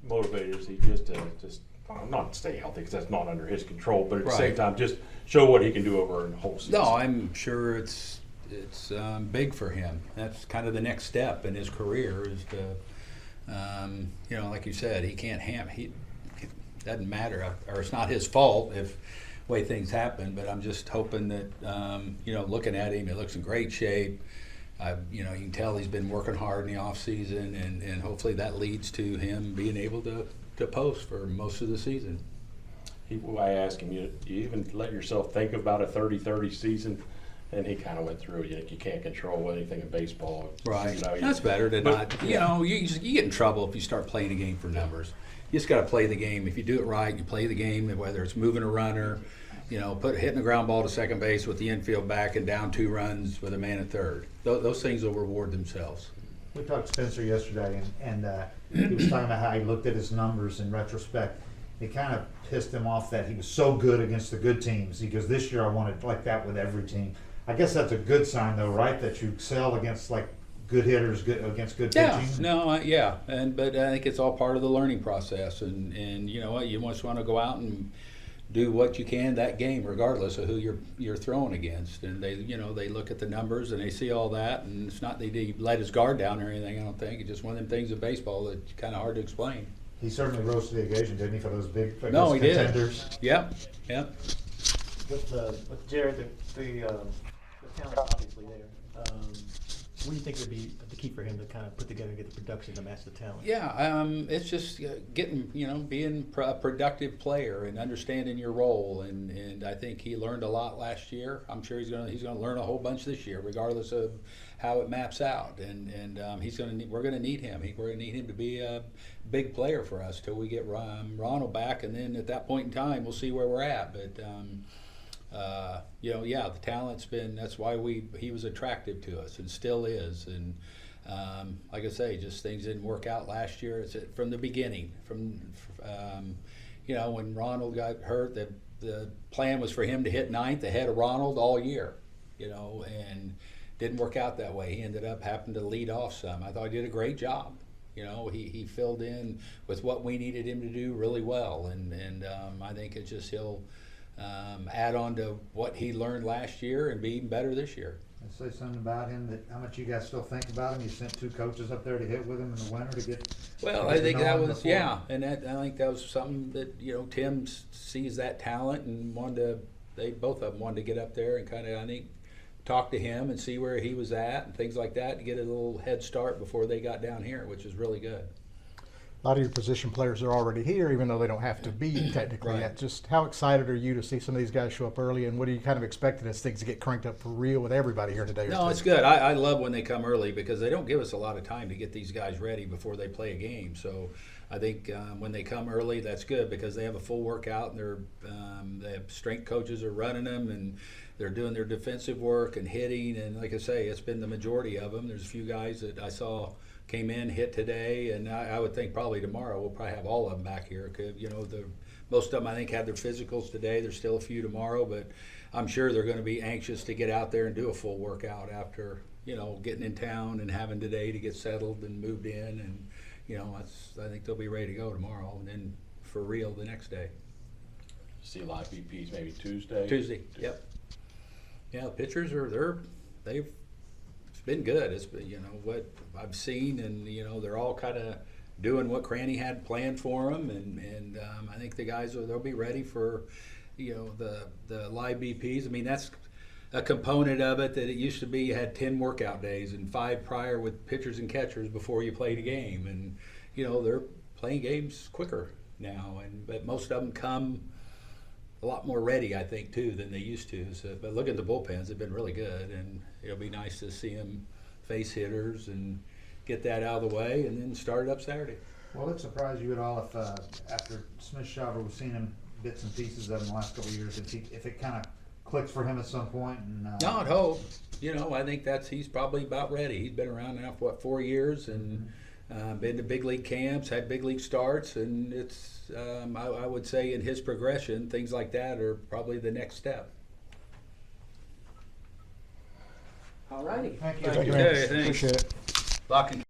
motivators he just not stay healthy because that's not under his control, but at the same time just show what he can do over the whole season. No, I'm sure it's big for him. That's kind of the next step in his career is to, like you said, he can't he doesn't matter, or it's not his fault if way things happen. But I'm just hoping that looking at him, he looks in great shape. You can tell he's been working hard in the off season, and hopefully that leads to him being able to post for most of the season. I asked him, you even let yourself think about a 30-30 season? And he kind of went through it. You can't control anything in baseball. Right. That's better than not. You get in trouble if you start playing a game for numbers. You just got to play the game. If you do it right, you play the game, whether it's moving a runner, hitting a ground ball to second base with the infield back and down 2 runs with a man at third. Those things will reward themselves. We talked to Spencer yesterday, and he was talking about how he looked at his numbers in retrospect. It kind of pissed him off that he was so good against the good teams. He goes, this year I wanted like that with every team. I guess that's a good sign, though, right? That you excel against like good hitters, against good pitching. But I think it's all part of the learning process, and you know what, you just want to go out and do what you can that game, regardless of who you're throwing against. And they look at the numbers and they see all that, and it's not they let his guard down or anything. I don't think it's just one of them things in baseball that's kind of hard to explain. He certainly rose to the occasion, didn't he, for those big he contenders? Did. Yep. With Jared, the talent obviously there. What do you think would be the key for him to kind of put together and get the production to match the talent? Yeah, it's just getting, being a productive player and understanding your role, and I think he learned a lot last year. I'm sure he's gonna learn a whole bunch this year, regardless of how it maps out. And we're gonna need him. We're gonna need him to be a big player for us till we get Ronald back, and then at that point in time, we'll see where we're at. But the talent's been. That's why he was attractive to us and still is. And like I say, just things didn't work out last year. It's from the beginning. When Ronald got hurt, the plan was for him to hit ninth ahead of Ronald all year. And didn't work out that way. He ended up having to lead off some. I thought he did a great job. He filled in with what we needed him to do really well, and I think it's just he'll add on to what he learned last year and be even better this year. I'd say something about him, that how much you guys still think about him. You sent 2 coaches up there to hit with him in the winter to get. Well, I think that was I think that was something that Tim sees that talent and both of them wanted to get up there and kind of I think talk to him and see where he was at and things like that to get a little head start before they got down here, which is really good. A lot of your position players are already here, even though they don't have to be technically yet. Just how excited are you to see some of these guys show up early, and what are you kind of expecting as things get cranked up for real with everybody here today? No, it's good. I love when they come early because they don't give us a lot of time to get these guys ready before they play a game. So I think when they come early, that's good because they have a full workout and they have strength coaches are running them and they're doing their defensive work and hitting. And like I say, it's been the majority of them. There's a few guys that I saw came in, hit today, and I would think probably tomorrow we'll probably have all of them back here. Most of them I think had their physicals today. There's still a few tomorrow, but I'm sure they're going to be anxious to get out there and do a full workout after getting in town and having today to get settled and moved in, and I think they'll be ready to go tomorrow, and then for real the next day. See a lot of BPs maybe Tuesday. Yep. Yeah, the pitchers they've. It's been good. It's been, what I've seen, and they're all kind of doing what Cranny had planned for them, and I think the guys they'll be ready for the live BPs. I mean, that's a component of it that it used to be you had 10 workout days and 5 prior with pitchers and catchers before you played a game, and they're playing games quicker now, but most of them come a lot more ready, I think, too, than they used to. So, but look at the bullpens; they've been really good, and it'll be nice to see them face hitters and get that out of the way, and then start it up Saturday. Will it surprise you at all if after Smith-Shawver, we've seen him bits and pieces of him the last couple of years, if it kind of clicks for him at some point? And, no, I'd hope. I think he's probably about ready. He's been around now for 4 years, and been to big league camps, had big league starts, and it's I would say in his progression, things like that are probably the next step. All righty. Thank you. Thank you, Okay, man. thanks. Appreciate it. Lock and